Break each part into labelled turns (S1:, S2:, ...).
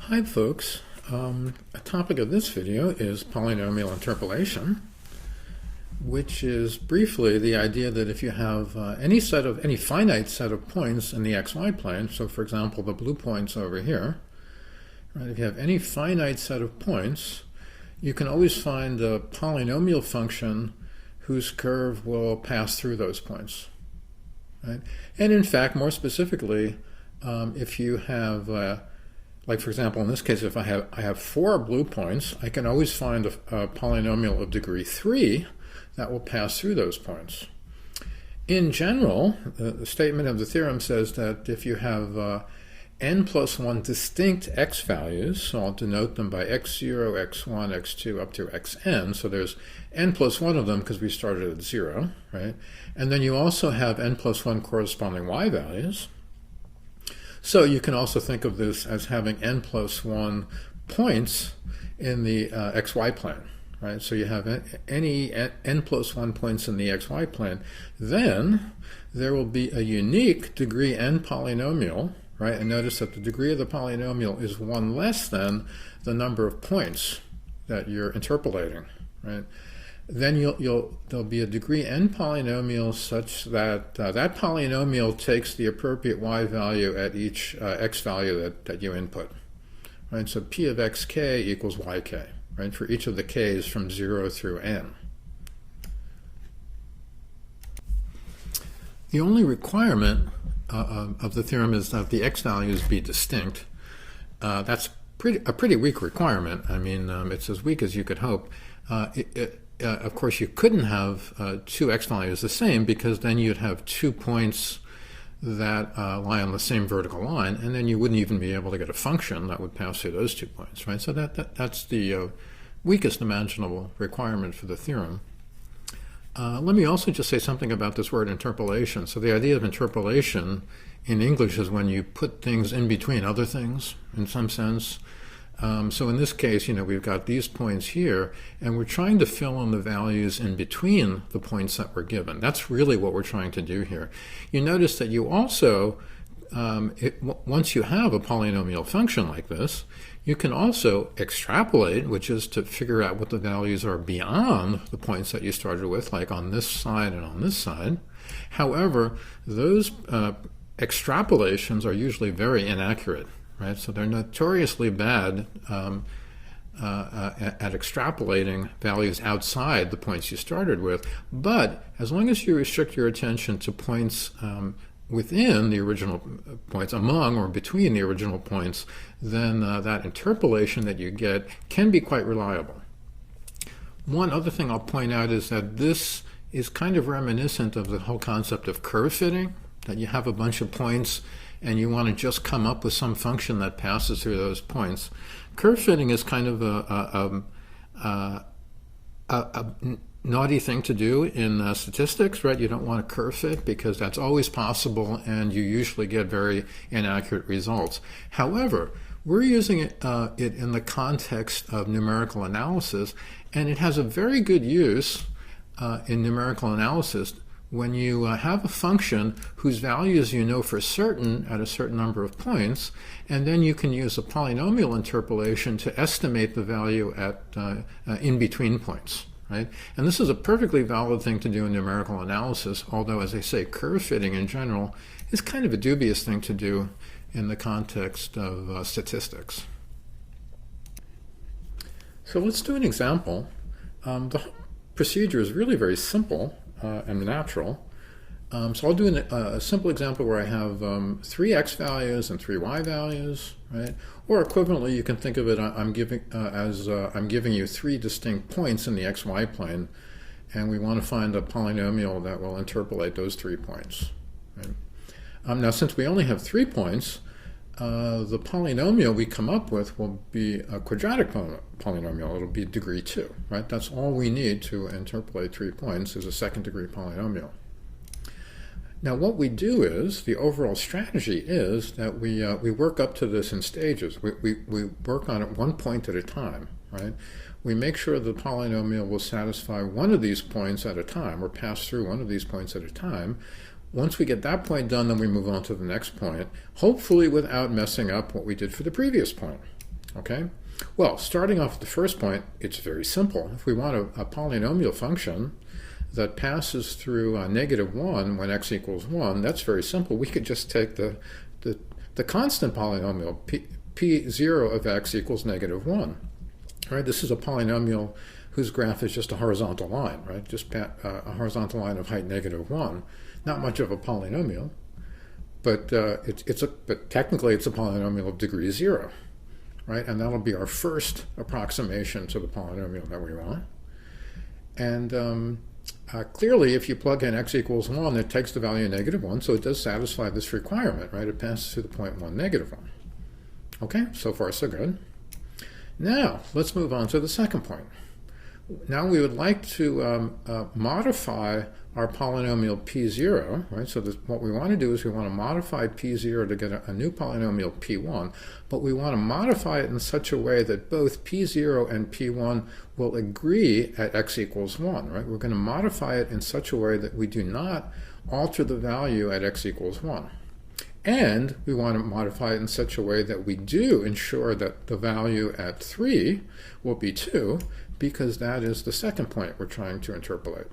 S1: Hi folks, a topic of this video is polynomial interpolation, which is briefly the idea that if you have any finite set of points in the xy plane, so for example the blue points over here, right, if you have any finite set of points, you can always find a polynomial function whose curve will pass through those points. Right? And in fact, more specifically, if you have like for example, in this case, if I have 4 blue points, I can always find a polynomial of degree 3 that will pass through those points. In general, the statement of the theorem says that if you have n plus 1 distinct x values, so I'll denote them by x0, x1, x2, up to xn, so there's n plus 1 of them because we started at 0, right? And then you also have n plus 1 corresponding y values. So you can also think of this as having n plus 1 points in the xy plane, right? So you have any n plus 1 points in the xy plane. Then there will be a unique degree n polynomial, right? And notice that the degree of the polynomial is 1 less than the number of points that you're interpolating, right? Then there'll be a degree n polynomial such that that polynomial takes the appropriate y value at each x value that you input, right? So p of xk equals yk, right, for each of the k's from 0 through n. The only requirement of the theorem is that the x values be distinct. That's a pretty weak requirement. I mean, it's as weak as you could hope. Of course, you couldn't have 2 x values the same, because then you'd have 2 points that lie on the same vertical line, and then you wouldn't even be able to get a function that would pass through those 2 points, right? So that's the weakest imaginable requirement for the theorem. Let me also just say something about this word interpolation. So the idea of interpolation in English is when you put things in between other things, in some sense. So in this case, we've got these points here, and we're trying to fill in the values in between the points that were given. That's really what we're trying to do here. You notice that you also, once you have a polynomial function like this, you can also extrapolate, which is to figure out what the values are beyond the points that you started with, like on this side and on this side. However, those extrapolations are usually very inaccurate. Right, so they're notoriously bad at extrapolating values outside the points you started with. But as long as you restrict your attention to points within the original points, among or between the original points, then that interpolation that you get can be quite reliable. One other thing I'll point out is that this is kind of reminiscent of the whole concept of curve fitting, that you have a bunch of points and you want to just come up with some function that passes through those points. Curve fitting is kind of a naughty thing to do in statistics, right? You don't want to curve fit because that's always possible and you usually get very inaccurate results. However, we're using it in the context of numerical analysis, and it has a very good use in numerical analysis when you have a function whose values you know for certain at a certain number of points, and then you can use a polynomial interpolation to estimate the value at in between points, right? And this is a perfectly valid thing to do in numerical analysis, although, as I say, curve fitting in general is kind of a dubious thing to do in the context of statistics. So let's do an example. The procedure is really very simple and natural. So I'll do a simple example where I have 3 x values and 3 y values, right? Or equivalently, you can think of it, I'm giving you 3 distinct points in the xy plane, and we want to find a polynomial that will interpolate those 3 points. Right? Now, since we only have 3 points, the polynomial we come up with will be a quadratic polynomial. It'll be degree 2, right? That's all we need to interpolate 3 points is a second degree polynomial. Now what we do is, the overall strategy is that we work up to this in stages. We work on it 1 point at a time, right? We make sure the polynomial will satisfy one of these points at a time, or pass through one of these points at a time. Once we get that point done, then we move on to the next point, hopefully without messing up what we did for the previous point. Okay? Well, starting off with the first point, it's very simple. If we want a polynomial function that passes through -1 when x equals 1, that's very simple. We could just take the constant polynomial, p0 of x equals -1. Right? This is a polynomial whose graph is just a horizontal line, right? Just a horizontal line of height -1. Not much of a polynomial, but but technically it's a polynomial of degree 0, right? And that'll be our first approximation to the polynomial that we want. And clearly, if you plug in x equals 1, it takes the value -1, so it does satisfy this requirement, right? It passes through the point 1, -1. Okay, so far so good. Now, let's move on to the second point. Now we would like to modify our polynomial p0, right? So what we want to do is we want to modify p0 to get a new polynomial p1, but we want to modify it in such a way that both p0 and p1 will agree at x equals 1, right? We're going to modify it in such a way that we do not alter the value at x equals 1. And we want to modify it in such a way that we do ensure that the value at 3 will be 2, because that is the second point we're trying to interpolate.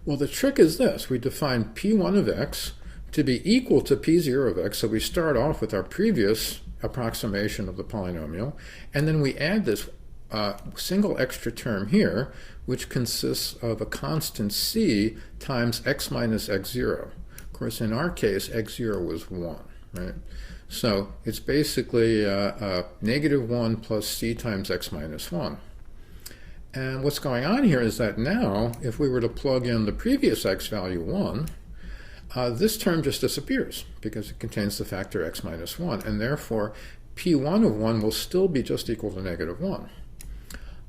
S1: Well, the trick is this. We define p1 of x to be equal to p0 of x, so we start off with our previous approximation of the polynomial, and then we add this single extra term here, which consists of a constant c times x minus x0. Of course, in our case, x0 was 1, right? So it's basically -1 plus c times x minus 1. And what's going on here is that now, if we were to plug in the previous x value 1, this term just disappears because it contains the factor x minus 1, and therefore p1 of 1 will still be just equal to -1.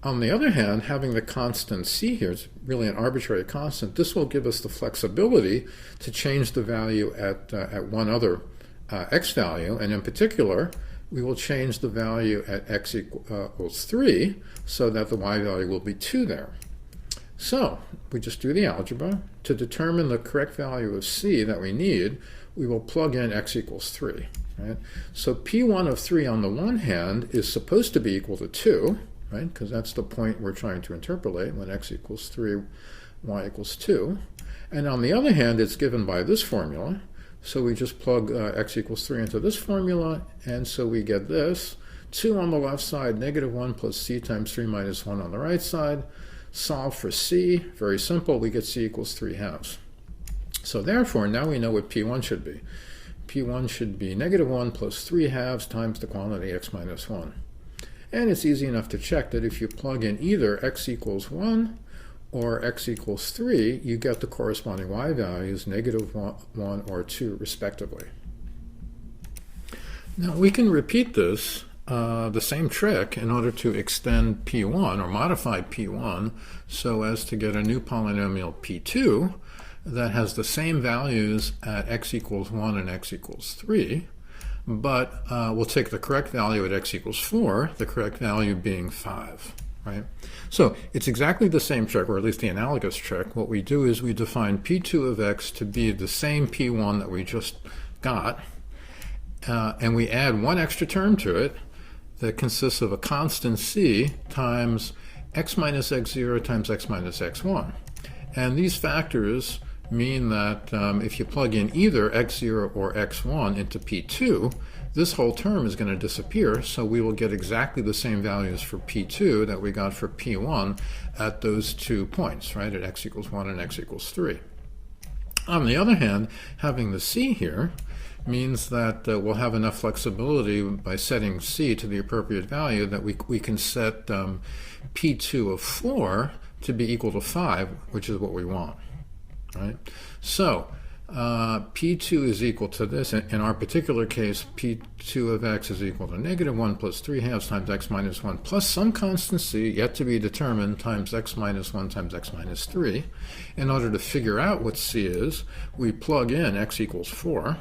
S1: On the other hand, having the constant c here, it's really an arbitrary constant, this will give us the flexibility to change the value at one other x value, and in particular, we will change the value at x equals 3 so that the y value will be 2 there. So we just do the algebra. To determine the correct value of c that we need, we will plug in x equals 3. Right? So p1 of 3 on the one hand is supposed to be equal to 2, right? Because that's the point we're trying to interpolate when x equals 3, y equals 2. And on the other hand, it's given by this formula. So we just plug x equals 3 into this formula, and so we get this. 2 on the left side, -1 plus c times 3 minus 1 on the right side. Solve for c. Very simple. We get c equals 3/2. So therefore, now we know what p1 should be. p1 should be -1 plus 3/2 times the quantity x minus 1. And it's easy enough to check that if you plug in either x equals 1 or x equals 3, you get the corresponding y values, -1 or 2, respectively. Now, we can repeat this, the same trick, in order to extend p1 or modify p1 so as to get a new polynomial p2 that has the same values at x equals 1 and x equals 3, but we'll take the correct value at x equals 4, the correct value being 5. Right? So it's exactly the same trick, or at least the analogous trick. What we do is we define p2 of x to be the same p1 that we just got, and we add one extra term to it that consists of a constant c times x minus x0 times x minus x1. And these factors mean that if you plug in either x0 or x1 into p2, this whole term is going to disappear, so we will get exactly the same values for p2 that we got for p1 at those 2 points, right, at x equals 1 and x equals 3. On the other hand, having the c here means that we'll have enough flexibility by setting c to the appropriate value that we can set p2 of 4 to be equal to 5, which is what we want. Right? So p2 is equal to this. In our particular case, p2 of x is equal to -1 plus 3/2 times x minus 1 plus some constant c yet to be determined times x minus 1 times x minus 3. In order to figure out what c is, we plug in x equals 4.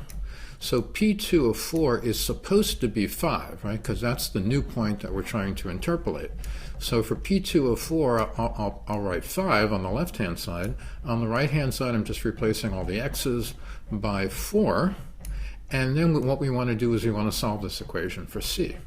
S1: So p2 of 4 is supposed to be 5, right? Because that's the new point that we're trying to interpolate. So for p2 of 4, I'll write 5 on the left-hand side. On the right-hand side, I'm just replacing all the x's by 4. And then what we want to do is we want to solve this equation for c.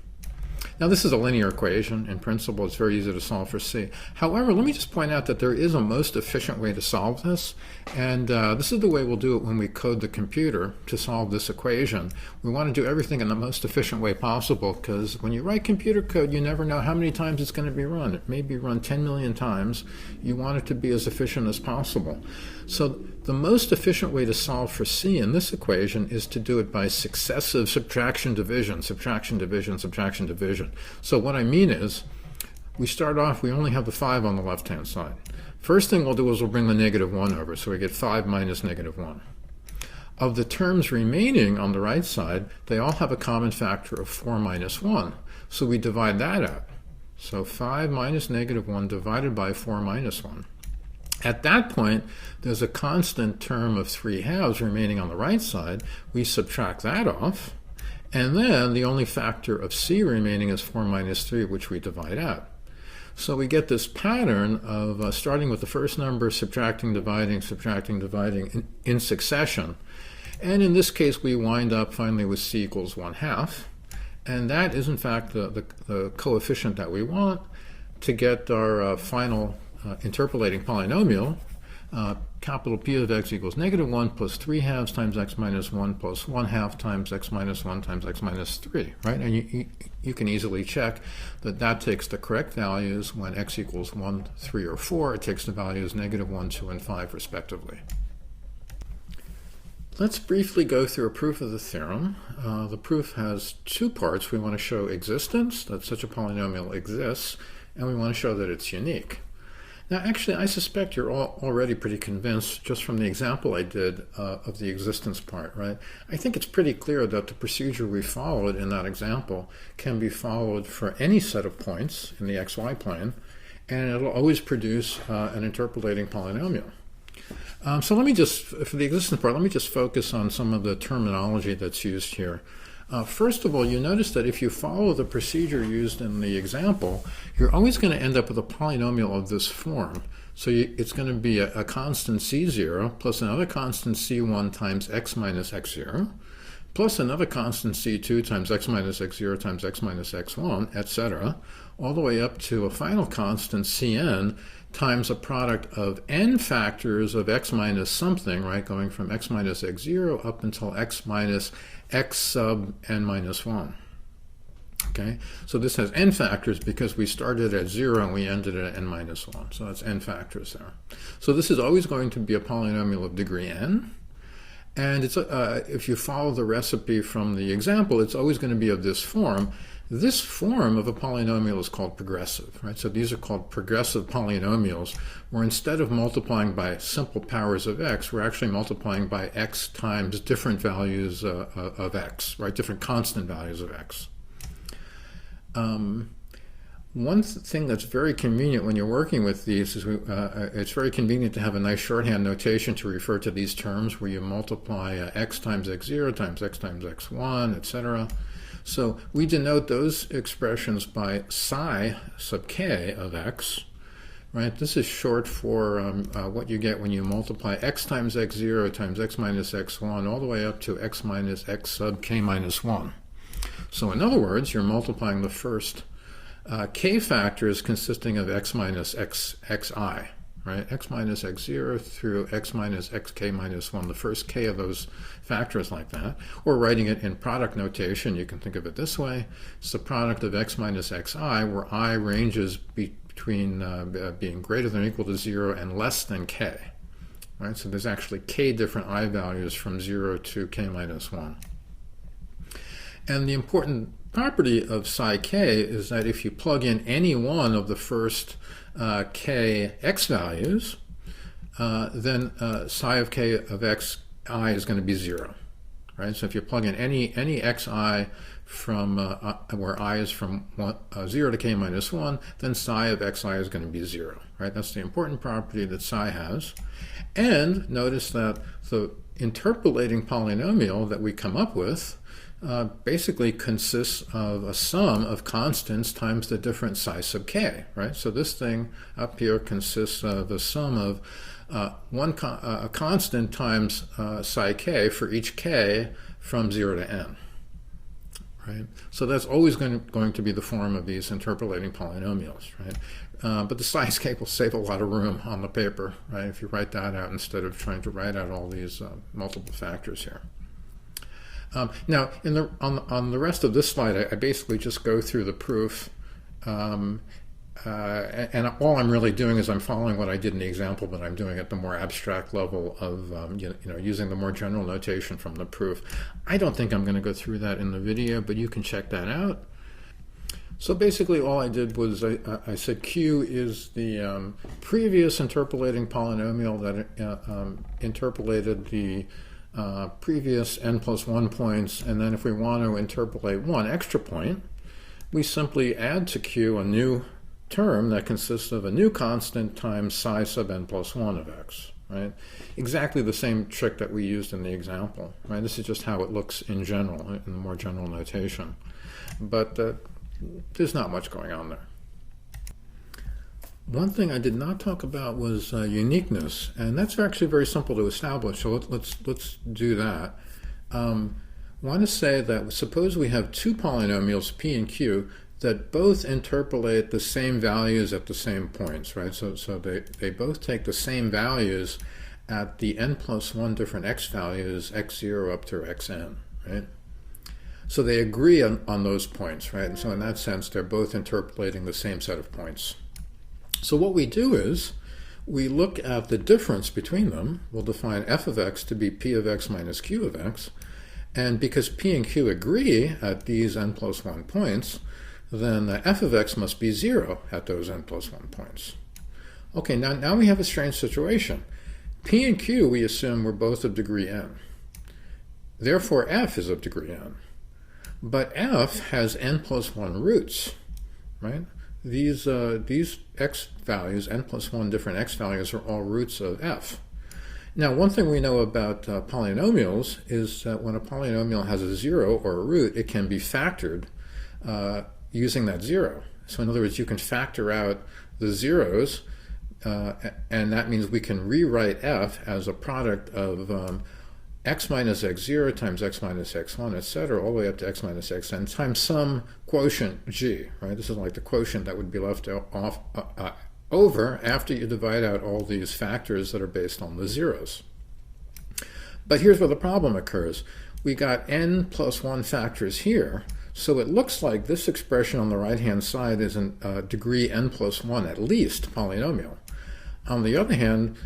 S1: Now, this is a linear equation. In principle, it's very easy to solve for c. However, let me just point out that there is a most efficient way to solve this, and this is the way we'll do it when we code the computer to solve this equation. We want to do everything in the most efficient way possible, because when you write computer code, you never know how many times it's going to be run. It may be run 10 million times. You want it to be as efficient as possible. So the most efficient way to solve for c in this equation is to do it by successive subtraction, division, subtraction, division, subtraction, division. So what I mean is, we start off, we only have the 5 on the left-hand side. First thing we'll do is we'll bring the negative 1 over, so we get 5 minus negative 1. Of the terms remaining on the right side, they all have a common factor of 4 minus 1. So we divide that out. So 5 minus negative 1 divided by 4 minus 1. At that point, there's a constant term of 3/2 remaining on the right side. We subtract that off. And then the only factor of c remaining is 4 minus 3, which we divide out. So we get this pattern of starting with the first number, subtracting, dividing in succession. And in this case, we wind up finally with c equals 1/2. And that is, in fact, the coefficient that we want to get our final interpolating polynomial. Capital P of x equals negative 1 plus 3/2 times x minus 1 plus 1/2 times x minus 1 times x minus 3, right? And you can easily check that that takes the correct values when x equals 1, 3, or 4. It takes the values negative 1, 2, and 5, respectively. Let's briefly go through a proof of the theorem. The proof has two parts. We want to show existence, that such a polynomial exists, and we want to show that it's unique. Now, actually, I suspect you're all already pretty convinced just from the example I did of the existence part, right? I think it's pretty clear that the procedure we followed in that example can be followed for any set of points in the xy plane, and it'll always produce an interpolating polynomial. So let me just, for the existence part, let me just focus on some of the terminology that's used here. First of all, you notice that if you follow the procedure used in the example, you're always going to end up with a polynomial of this form. So it's going to be a constant c0 plus another constant c1 times x minus x0 plus another constant c2 times x minus x0 times x minus x1, etc., all the way up to a final constant cn times a product of n factors of x minus something, right, going from x minus x0 up until x minus x sub n minus 1. Okay, so this has n factors because we started at 0 and we ended at n minus 1. So that's n factors there. So this is always going to be a polynomial of degree n. And it's, if you follow the recipe from the example, it's always going to be of this form. This form of a polynomial is called progressive, right? So these are called progressive polynomials, where instead of multiplying by simple powers of x, we're actually multiplying by x times different values of x, right? Different constant values of x. One thing that's very convenient when you're working with these is it's very convenient to have a nice shorthand notation to refer to these terms where you multiply x times x0 times x1, etc. So we denote those expressions by psi sub k of x, right? This is short for what you get when you multiply x times x0 times x minus x1 all the way up to x minus x sub k minus 1. So in other words, you're multiplying the first k factors consisting of x minus xi, right? X minus x0 through x minus xk minus 1, the first k of those factors like that. Or writing it in product notation, you can think of it this way. It's the product of x minus xi, where I ranges between being greater than or equal to 0 and less than k, right? So there's actually k different I values from 0 to k minus 1. And the important property of psi k is that if you plug in any one of the first k x values, then psi of k of x I is going to be 0, right? So if you plug in any xi from where I is from 0 to k minus 1, then psi of xi is going to be 0, right? That's the important property that psi has. And notice that the interpolating polynomial that we come up with basically consists of a sum of constants times the different psi sub k, right? So this thing up here consists of the sum of a constant times psi k for each k from 0 to n, right? So that's always going to be the form of these interpolating polynomials, right? But the SciScape will save a lot of room on the paper, right? If you write that out instead of trying to write out all these multiple factors here. Now, on the rest of this slide, I basically just go through the proof, and all I'm really doing is I'm following what I did in the example, but I'm doing at the more abstract level of using the more general notation from the proof. I don't think I'm going to go through that in the video, but you can check that out. So basically all I did was I said Q is the previous interpolating polynomial that interpolated the previous n plus 1 points, and then if we want to interpolate one extra point, we simply add to Q a new term that consists of a new constant times psi sub n plus 1 of x, right? Exactly the same trick that we used in the example, right? This is just how it looks in general, in the more general notation. But there's not much going on there. One thing I did not talk about was uniqueness, and that's actually very simple to establish, so let's do that. I want to say that suppose we have two polynomials, p and q, that both interpolate the same values at the same points, right? So they both take the same values at the n plus 1 different x values, x0 up to xn, right? So they agree on those points, right? And so in that sense, they're both interpolating the same set of points. So what we do is we look at the difference between them. We'll define f of x to be p of x minus q of x. And because p and q agree at these n plus 1 points, then f of x must be 0 at those n plus 1 points. Okay, now we have a strange situation. P and q, we assume, were both of degree n. Therefore, f is of degree n. But f has n plus 1 roots, right? These x values, n plus 1 different x values, are all roots of f. Now, one thing we know about polynomials is that when a polynomial has a 0 or a root, it can be factored using that 0. So in other words, you can factor out the zeros, and that means we can rewrite f as a product of x minus x0 times x minus x1, etc., all the way up to x minus xn times some quotient g, right? This is like the quotient that would be left over after you divide out all these factors that are based on the zeros. But here's where the problem occurs. We got n plus 1 factors here, so it looks like this expression on the right-hand side is a degree n plus 1 at least polynomial. On the other hand,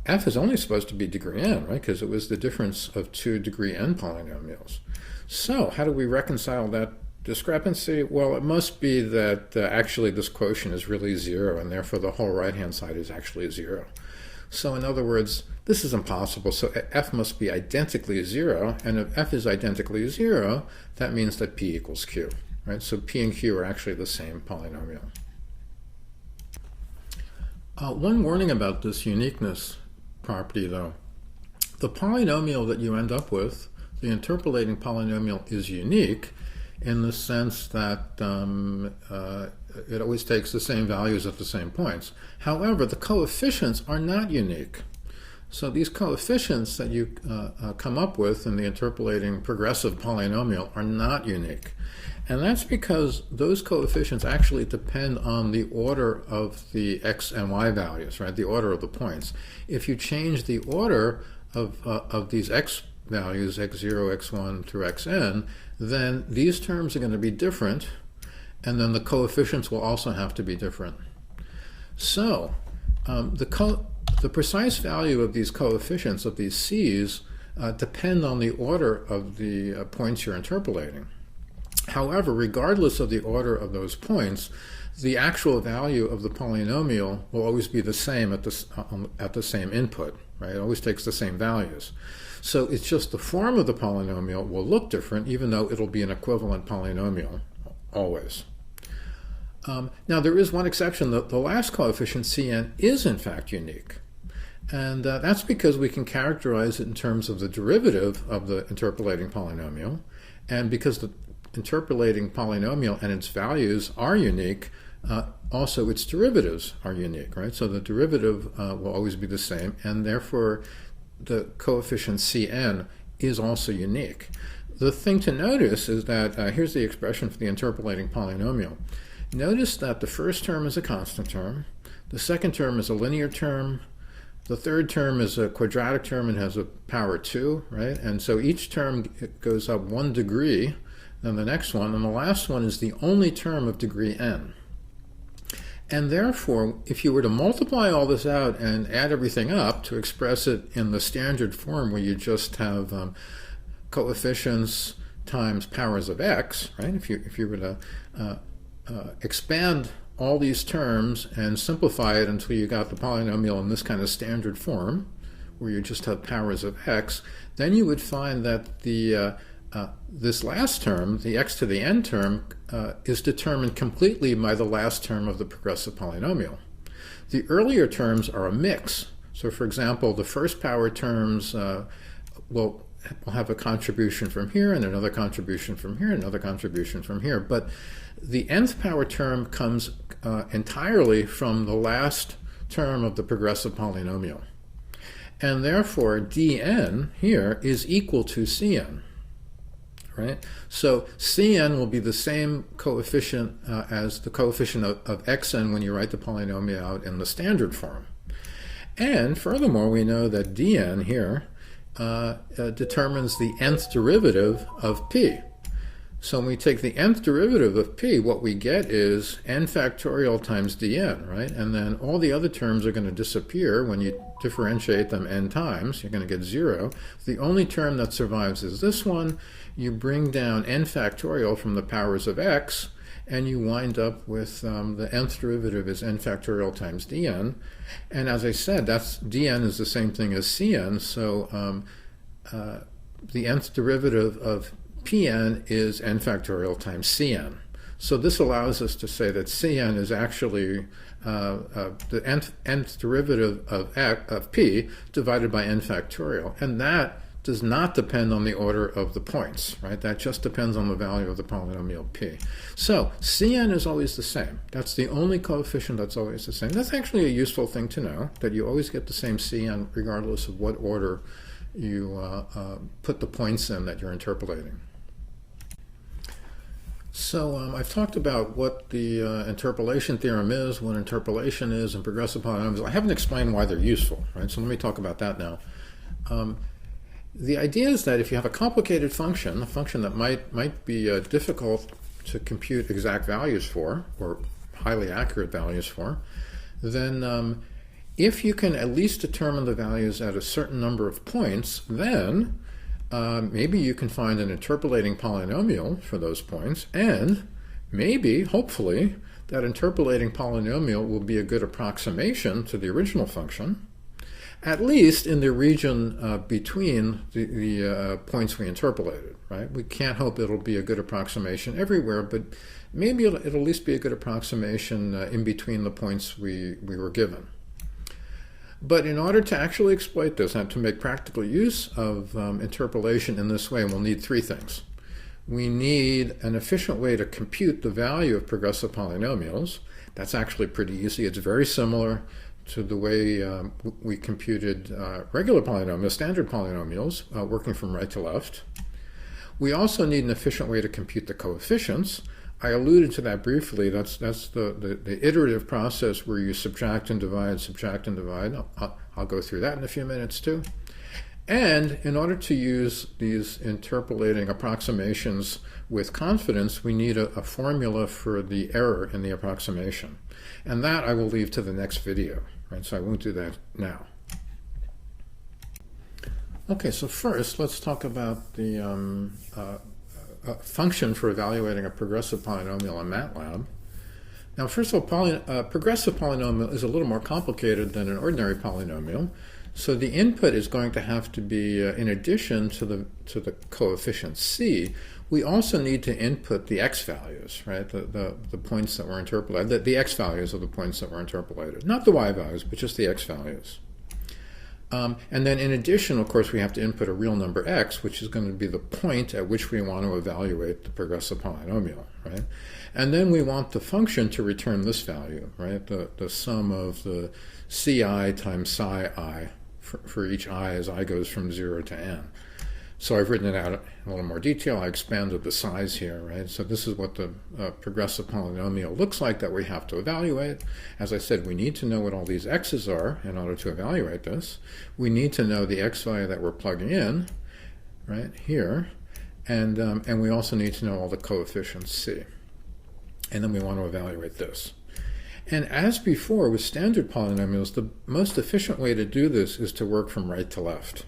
S1: f is only supposed to be degree n, right? Because it was the difference of two degree n polynomials. So how do we reconcile that discrepancy? Well, it must be that actually this quotient is really 0, and therefore the whole right-hand side is actually 0. So in other words, this is impossible. So f must be identically 0, and if f is identically 0, that means that p equals q, right? So p and q are actually the same polynomial. One warning about this uniqueness property, though. The polynomial that you end up with, the interpolating polynomial, is unique in the sense that it always takes the same values at the same points. However, the coefficients are not unique. So these coefficients that you come up with in the interpolating progressive polynomial are not unique. And that's because those coefficients actually depend on the order of the x and y values, right? The order of the points. If you change the order of these x values, x0, x1 through xn, then these terms are going to be different, and then the coefficients will also have to be different. So the precise value of these coefficients, of these c's, depend on the order of the points you're interpolating. However, regardless of the order of those points, the actual value of the polynomial will always be the same at the same input, right? It always takes the same values. So it's just the form of the polynomial will look different, even though it'll be an equivalent polynomial always. Now, there is one exception. The last coefficient, Cn, is in fact unique. And that's because we can characterize it in terms of the derivative of the interpolating polynomial, and because the interpolating polynomial and its values are unique, also its derivatives are unique, right? So the derivative will always be the same, and therefore the coefficient Cn is also unique. the thing to notice is that here's the expression for the interpolating polynomial. Notice that the first term is a constant term, the second term is a linear term, the third term is a quadratic term and has a power 2, right? And so each term goes up 1 degree than the next one, and the last one is the only term of degree n. And therefore, if you were to multiply all this out and add everything up to express it in the standard form where you just have coefficients times powers of x, right? If you were to expand all these terms and simplify it until you got the polynomial in this kind of standard form, where you just have powers of x, then you would find that the this last term, the x to the n term, is determined completely by the last term of the progressive polynomial. The earlier terms are a mix. So for example, the first power terms will have a contribution from here and another contribution from here and another contribution from here. But the nth power term comes entirely from the last term of the progressive polynomial. And therefore, dn here is equal to cn. Right? So cn will be the same coefficient as the coefficient of xn when you write the polynomial out in the standard form. And furthermore, we know that dn here determines the nth derivative of p. So when we take the nth derivative of p, what we get is n factorial times dn, right? And then all the other terms are going to disappear when you differentiate them n times. You're going to get 0. The only term that survives is this one. You bring down n factorial from the powers of x, and you wind up with the nth derivative is n factorial times dn. And as I said, that's dn is the same thing as cn, so the nth derivative of Pn is n factorial times Cn. So this allows us to say that Cn is actually the nth derivative of P divided by n factorial. And that does not depend on the order of the points, right? That just depends on the value of the polynomial P. So Cn is always the same. That's the only coefficient that's always the same. That's actually a useful thing to know, that you always get the same Cn regardless of what order you put the points in that you're interpolating. So I've talked about what the interpolation theorem is, what interpolation is, and progressive polynomials. I haven't explained why they're useful, right? So let me talk about that now. The idea is that if you have a complicated function, a function that might be difficult to compute exact values for, or highly accurate values for, then if you can at least determine the values at a certain number of points, then maybe you can find an interpolating polynomial for those points, and maybe, hopefully, that interpolating polynomial will be a good approximation to the original function, at least in the region between the points we interpolated, right? We can't hope it'll be a good approximation everywhere, but maybe it'll at least be a good approximation in between the points we were given. But in order to actually exploit this and to make practical use of interpolation in this way, we'll need three things. We need an efficient way to compute the value of progressive polynomials. That's actually pretty easy. It's very similar to the way we computed regular polynomials, standard polynomials, working from right to left. We also need an efficient way to compute the coefficients. I alluded to that briefly. That's the iterative process where you subtract and divide, subtract and divide. I'll go through that in a few minutes too. And in order to use these interpolating approximations with confidence, we need a formula for the error in the approximation. And that I will leave to the next video, right? So I won't do that now. Okay, so first let's talk about the function for evaluating a progressive polynomial in MATLAB. Now, first of all, progressive polynomial is a little more complicated than an ordinary polynomial. So the input is going to have to be, in addition to the coefficient c, we also need to input the x values, right? The points that were interpolated, the x values of the points that were interpolated. Not the y values, but just the x values. And then in addition, of course, we have to input a real number x, which is going to be the point at which we want to evaluate the progressive polynomial, right? And then we want the function to return this value, right? The sum of the ci times psi I for each I as I goes from 0 to n. So I've written it out in a little more detail. I expanded the size here, right? So this is what the progressive polynomial looks like that we have to evaluate. As I said, we need to know what all these x's are in order to evaluate this. We need to know the x value that we're plugging in, right, here. And we also need to know all the coefficients c. And then we want to evaluate this. And as before, with standard polynomials, the most efficient way to do this is to work from right to left.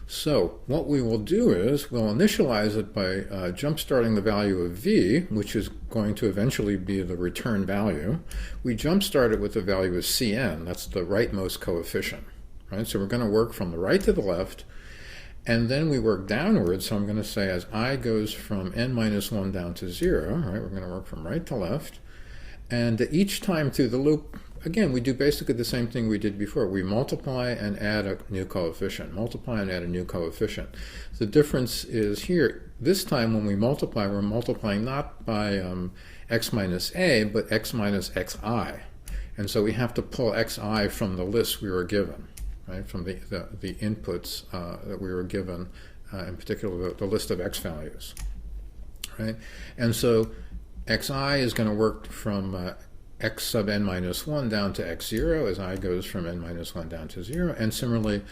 S1: So what we will do is we'll initialize it by jump-starting the value of v, which is going to eventually be the return value. We jump-start it with the value of cn, that's the rightmost coefficient. Right? So we're going to work from the right to the left, and then we work downwards. So I'm going to say as I goes from n minus 1 down to 0, right, we're going to work from right to left. And each time through the loop, again, we do basically the same thing we did before. We multiply and add a new coefficient. Multiply and add a new coefficient. The difference is here, this time when we multiply, we're multiplying not by x minus a, but x minus xi. And so we have to pull xi from the list we were given, right, from the inputs that we were given, in particular the list of x values. Right? And so xi is going to work from x sub n minus 1 down to x0 as I goes from n minus 1 down to 0. And similarly,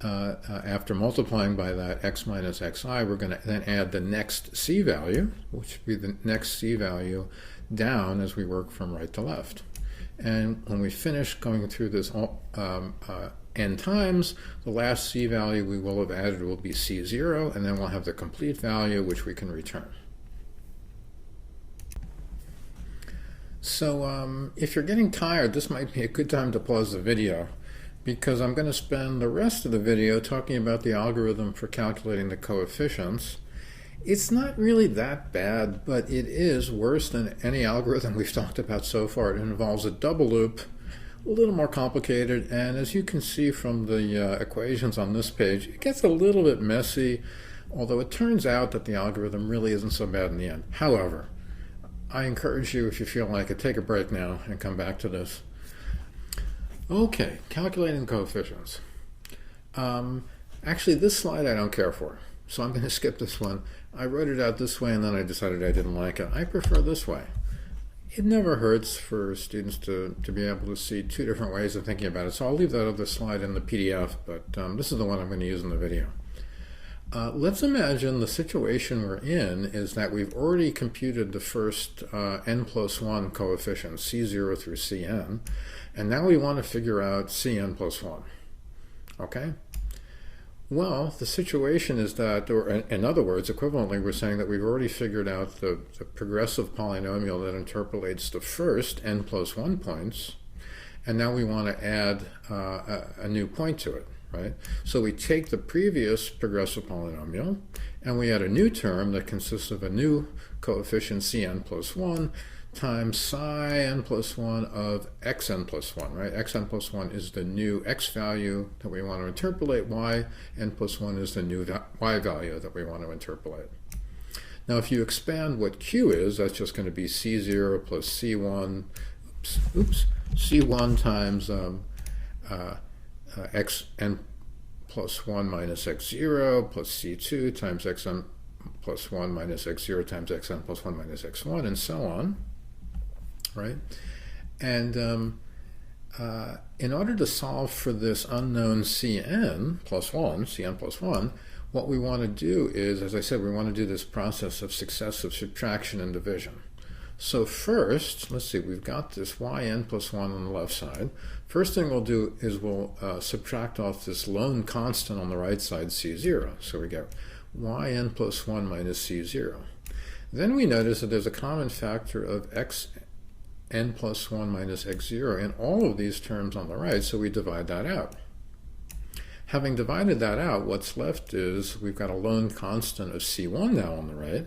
S1: after multiplying by that x minus xi, we're going to then add the next c value, which would be the next c value down as we work from right to left. And when we finish going through this n times, the last c value we will have added will be c0, and then we'll have the complete value which we can return. So if you're getting tired, this might be a good time to pause the video, because I'm going to spend the rest of the video talking about the algorithm for calculating the coefficients. It's not really that bad, but it is worse than any algorithm we've talked about so far. It involves a double loop, a little more complicated, and as you can see from the equations on this page, it gets a little bit messy, although it turns out that the algorithm really isn't so bad in the end. However, I encourage you, if you feel like it, take a break now and come back to this. Okay, calculating coefficients. Actually, this slide I don't care for, so I'm going to skip this one. I wrote it out this way and then I decided I didn't like it. I prefer this way. It never hurts for students to be able to see two different ways of thinking about it, so I'll leave that other slide in the PDF, but this is the one I'm going to use in the video. Let's imagine the situation we're in is that we've already computed the first n plus 1 coefficients, c0 through cn, and now we want to figure out cn plus 1. Okay? Well, the situation is that, or in other words, equivalently, we're saying that we've already figured out the progressive polynomial that interpolates the first n plus 1 points, and now we want to add a new point to it. Right? So we take the previous progressive polynomial and we add a new term that consists of a new coefficient cn plus 1 times psi n plus 1 of xn plus 1. Right? Xn plus 1 is the new x value that we want to interpolate. Y n plus 1 is the new y value that we want to interpolate. Now if you expand what q is, that's just going to be c0 plus c1, c1 times xn plus 1 minus x0 plus c2 times xn plus 1 minus x0 times xn plus 1 minus x1, and so on, right? And in order to solve for this unknown cn plus 1, what we want to do is, as I said, we want to do this process of successive subtraction and division. So first, let's see, we've got this yn plus 1 on the left side. First thing we'll do is we'll subtract off this lone constant on the right side, c0. So we get yn plus 1 minus c0. Then we notice that there's a common factor of xn plus 1 minus x0 in all of these terms on the right, so we divide that out. Having divided that out, what's left is we've got a lone constant of c1 now on the right,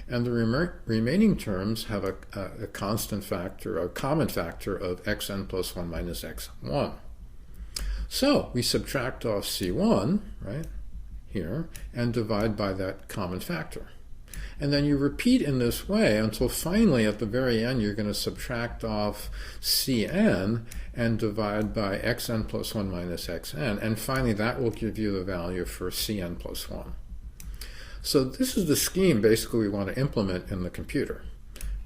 S1: and the remaining terms have a constant factor, a common factor of xn plus 1 minus x1. So we subtract off c1, right, here, and divide by that common factor. And then you repeat in this way until finally at the very end you're going to subtract off cn and divide by xn plus 1 minus xn, and finally that will give you the value for cn plus 1. So this is the scheme basically we want to implement in the computer.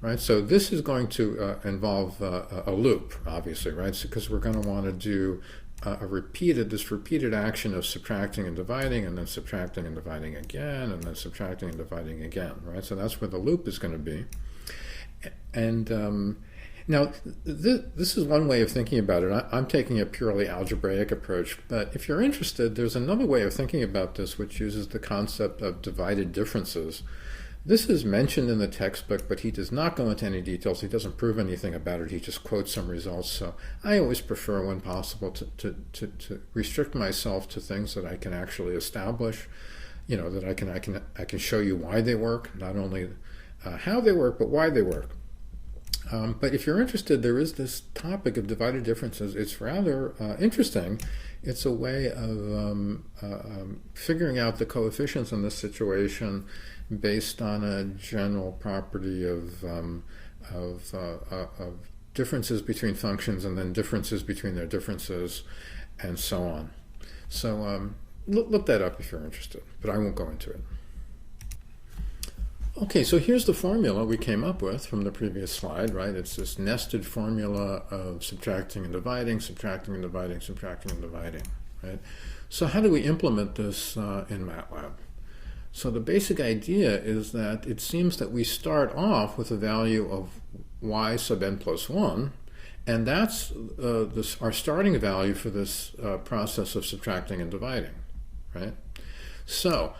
S1: Right, so this is going to involve a loop, obviously, right? Because we're going to want to do this repeated action of subtracting and dividing, and then subtracting and dividing again, and then subtracting and dividing again, right? So that's where the loop is going to be. And now, this is one way of thinking about it. I'm taking a purely algebraic approach, but if you're interested, there's another way of thinking about this which uses the concept of divided differences. This is mentioned in the textbook, but he does not go into any details. He doesn't prove anything about it. He just quotes some results. So I always prefer, when possible, to restrict myself to things that I can actually establish, that I can show you why they work, not only how they work, but why they work. But if you're interested, there is this topic of divided differences. It's rather interesting. It's a way of figuring out the coefficients in this situation based on a general property of differences between functions, and then differences between their differences, and so on. So look that up if you're interested, but I won't go into it. Okay, so here's the formula we came up with from the previous slide, right? It's this nested formula of subtracting and dividing, subtracting and dividing, subtracting and dividing, right? So how do we implement this in MATLAB? So the basic idea is that it seems that we start off with a value of y sub n plus 1, and that's our starting value for this process of subtracting and dividing, right? So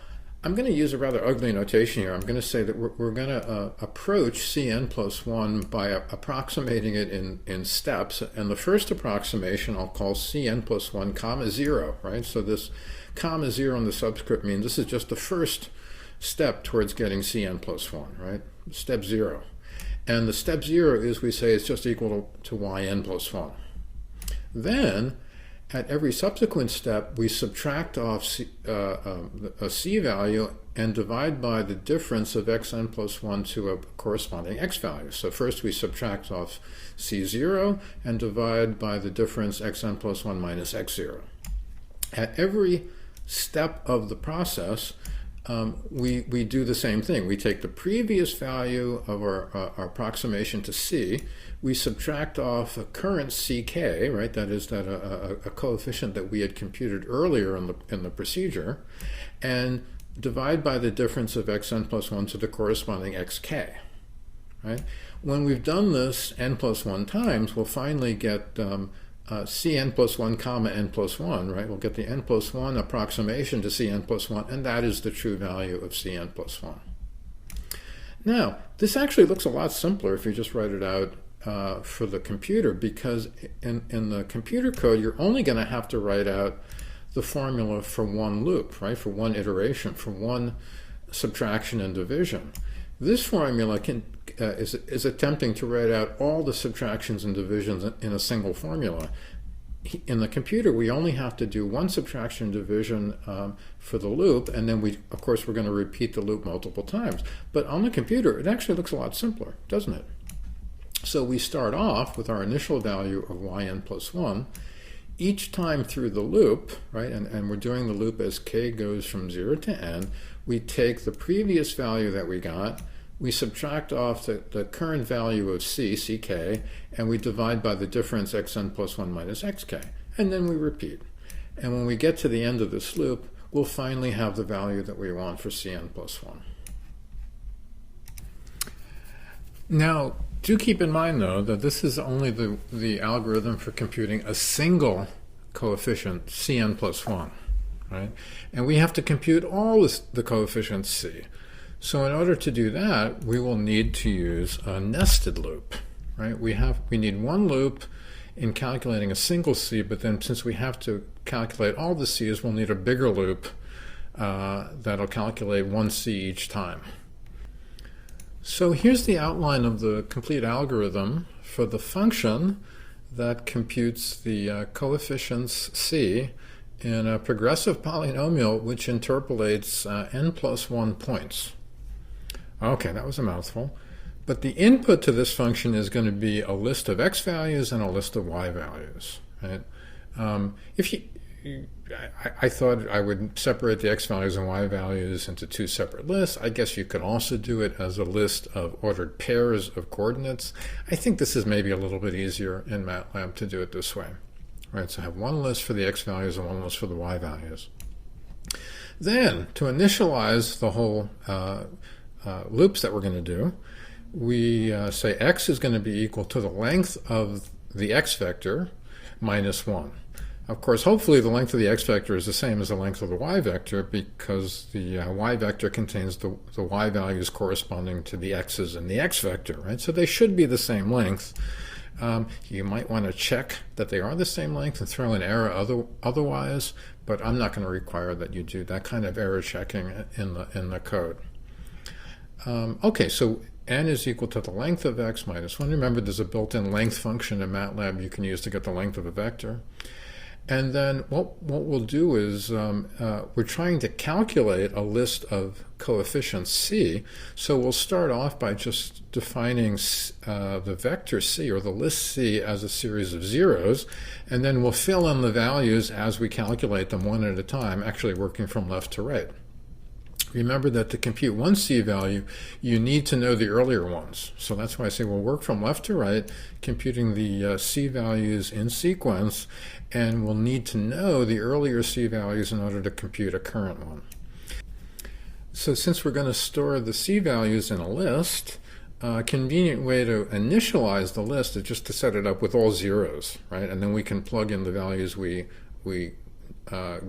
S1: I'm going to use a rather ugly notation here. I'm going to say that we're going to approach Cn plus 1 by approximating it in steps. And the first approximation I'll call Cn plus 1 comma 0, right? So this comma 0 in the subscript means this is just the first step towards getting Cn plus 1, right? Step 0. And the step 0 is, we say, it's just equal to yn plus 1. Then, at every subsequent step, we subtract off a c value and divide by the difference of xn plus 1 to a corresponding x value. So first we subtract off c0 and divide by the difference xn plus 1 minus x0. At every step of the process, we do the same thing. We take the previous value of our approximation to c, we subtract off a current ck, right? That is a coefficient that we had computed earlier in the procedure, and divide by the difference of xn plus 1 to the corresponding xk, right? When we've done this n plus 1 times, we'll finally get Cn plus 1 comma n plus 1, right? We'll get the n plus 1 approximation to Cn plus 1, and that is the true value of Cn plus 1. Now, this actually looks a lot simpler if you just write it out for the computer, because in the computer code, you're only going to have to write out the formula for one loop, right? For one iteration, for one subtraction and division. This formula is attempting to write out all the subtractions and divisions in a single formula. In the computer, we only have to do one subtraction and division for the loop, and then of course, we're going to repeat the loop multiple times. But on the computer, it actually looks a lot simpler, doesn't it? So we start off with our initial value of yn plus 1. Each time through the loop, right, and we're doing the loop as k goes from 0 to n, we take the previous value that we got, we subtract off the current value of ck, and we divide by the difference xn plus 1 minus xk, and then we repeat. And when we get to the end of this loop, we'll finally have the value that we want for Cn plus 1. Now, do keep in mind, though, that this is only the algorithm for computing a single coefficient, Cn plus 1, right? And we have to compute all the coefficients c. So in order to do that, we will need to use a nested loop, right? We need one loop in calculating a single c, but then since we have to calculate all the c's, we'll need a bigger loop that'll calculate one c each time. So here's the outline of the complete algorithm for the function that computes the coefficients c in a progressive polynomial which interpolates n plus 1 points. Okay, that was a mouthful. But the input to this function is going to be a list of x values and a list of y values, right? I thought I would separate the x values and y values into two separate lists. I guess you could also do it as a list of ordered pairs of coordinates. I think this is maybe a little bit easier in MATLAB to do it this way. Right, so have one list for the x values and one list for the y values. Then, to initialize the whole loops that we're going to do, we say x is going to be equal to the length of the x vector minus 1. Of course, hopefully the length of the x vector is the same as the length of the y vector, because the y vector contains the y values corresponding to the x's in the x vector, right? So they should be the same length. You might want to check that they are the same length and throw an error otherwise, but I'm not going to require that you do that kind of error checking in the code. Okay, so n is equal to the length of x minus 1. Remember, there's a built-in length function in MATLAB you can use to get the length of a vector. And then what we'll do is we're trying to calculate a list of coefficients c. So we'll start off by just defining the vector c, or the list c, as a series of zeros. And then we'll fill in the values as we calculate them one at a time, actually working from left to right. Remember that to compute one c value, you need to know the earlier ones. So that's why I say we'll work from left to right, computing the c values in sequence, and we'll need to know the earlier c values in order to compute a current one. So since we're going to store the c values in a list, a convenient way to initialize the list is just to set it up with all zeros, right? And then we can plug in the values we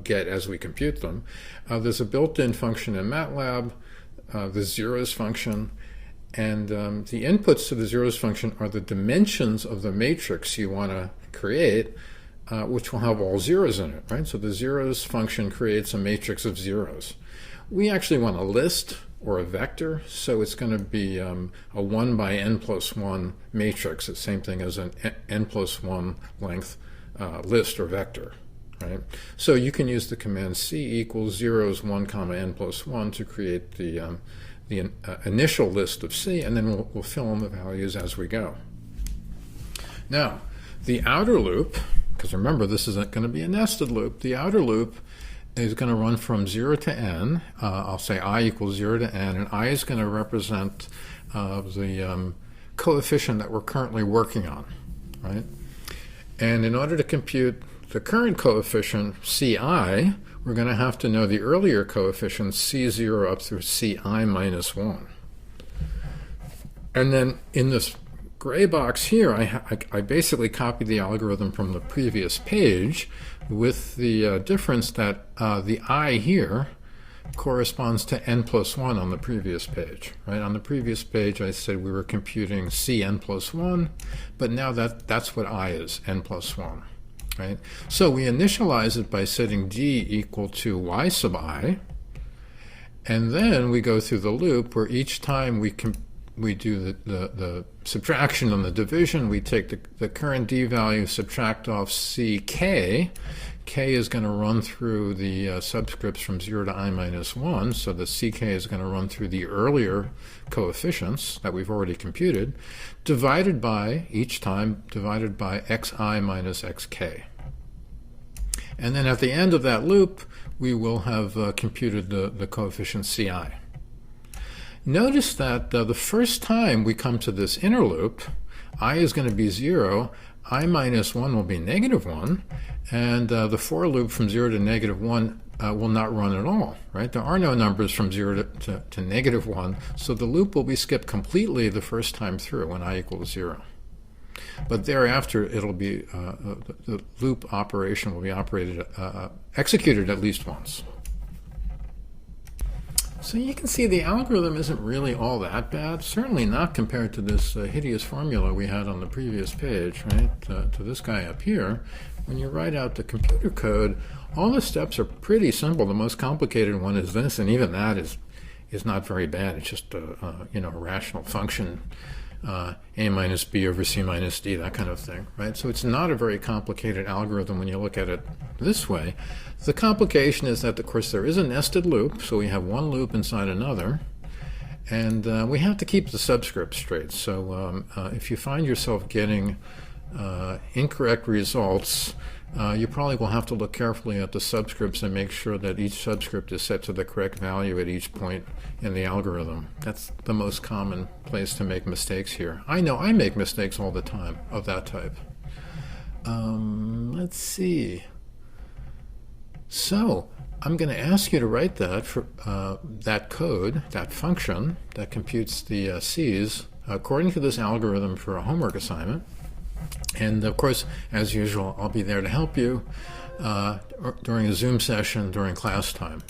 S1: get as we compute them. There's a built-in function in MATLAB, the zeros function, and the inputs to the zeros function are the dimensions of the matrix you want to create, which will have all zeros in it, right? So the zeros function creates a matrix of zeros. We actually want a list or a vector, so it's going to be a 1 by n plus 1 matrix, the same thing as an n plus 1 length list or vector. Right? So you can use the command c equals zeros 1 comma n plus 1 to create the initial list of c, and then we'll fill in the values as we go. Now, the outer loop, because remember this isn't going to be a nested loop, the outer loop is going to run from 0 to n. I'll say I equals 0 to n, and I is going to represent the coefficient that we're currently working on. Right? And in order to compute the current coefficient, ci, we're going to have to know the earlier coefficients, c0 up through ci minus 1. And then in this gray box here, I basically copied the algorithm from the previous page, with the difference that the I here corresponds to n plus 1 on the previous page. Right? On the previous page, I said we were computing cn plus 1, but now that's what I is, n plus 1. Right? So we initialize it by setting d equal to y sub I, and then we go through the loop where each time we do the subtraction and the division, we take the current d value, subtract off ck. K is going to run through the subscripts from 0 to I minus 1, so the ck is going to run through the earlier coefficients that we've already computed, divided by, each time, divided by xi minus xk. And then at the end of that loop, we will have computed the coefficient ci. Notice that the first time we come to this inner loop, I is going to be 0, I minus 1 will be negative 1, and the for loop from 0 to negative 1 will not run at all, right? There are no numbers from 0 to negative 1, so the loop will be skipped completely the first time through when I equals 0. But thereafter, it'll be the loop operation will be executed at least once. So you can see the algorithm isn't really all that bad, certainly not compared to this hideous formula we had on the previous page, right, to this guy up here. When you write out the computer code, all the steps are pretty simple. The most complicated one is this, and even that is not very bad. It's just a rational function, a minus b over c minus d, that kind of thing, right? So it's not a very complicated algorithm when you look at it this way. The complication is that, of course, there is a nested loop, so we have one loop inside another, and we have to keep the subscripts straight. So if you find yourself getting incorrect results, you probably will have to look carefully at the subscripts and make sure that each subscript is set to the correct value at each point in the algorithm. That's the most common place to make mistakes here. I know I make mistakes all the time of that type. Let's see. So I'm going to ask you to write that for that code, that function that computes the C's according to this algorithm for a homework assignment. And of course, as usual, I'll be there to help you during a Zoom session during class time.